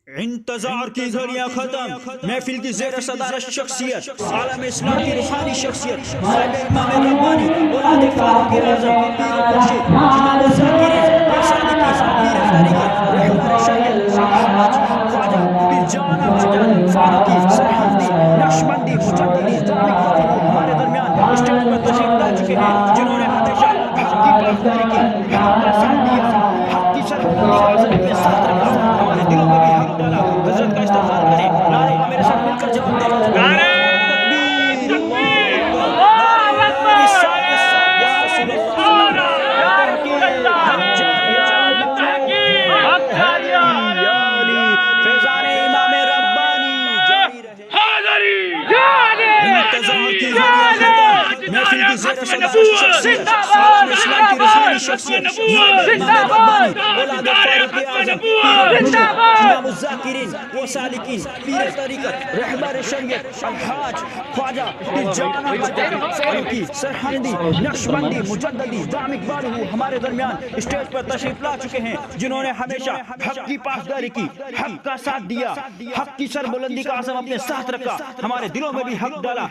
انتظار کی گھڑیاں ختم، محفل کی زیر صدارت شخصیت، عالم اسلام کی روحانی شخصیت، صاحب امام ربانی، اولاد فاروق اعظم، پیر مرشد، امام الذاکرین، سالکین، پیر طریقت، رہبر شریعت، الحاج خواجہ پیر جان امجد فاروقی سرہندی نقشبندی مجددی دامک بادو ہمارے درمیان اسٹیج پر تشریف لا چکے ہیں، جنہوں نے ہمیشہ حق کی پاسداری کی، حق کا ساتھ دیا، حق کی سربلندی کا عزم اپنے ساتھ رکھا، ہمارے دلوں میں بھی حق ڈالا۔ حضرت کا استغفار کریں، نعرہ میرے ساتھ مل کر جواب دیں، نعرہ تکبیر، اللہ اکبر، نعرہ رسالت یا رسول اللہ، نعرہ تحقیق، حق جاریہ، حق جاریہ، یا علی، فیضان امام ربانی جاری رہے۔ انتظار کی گھڑیاں ختم، محفل کی زیر صدارت شخصیت، عالم اسلام کی روحانی شخصیت، امام ربانی، اولاد فاروق اعظم، پیر مرشد، امام الذاکرین و سالکین، پیر طریقت، رہبر شریعت، الحاج خواجہ پیر جان امجد فاروقی سرہندی نقشبندی مجددی دامک بادو ہمارے درمیان اسٹیج پر تشریف لا چکے ہیں، جنہوں نے ہمیشہ حق کی پاسداری کی، حق کا ساتھ دیا، حق کی سربلندی کا عزم اپنے ساتھ رکھا، ہمارے دلوں میں بھی حق ڈالا۔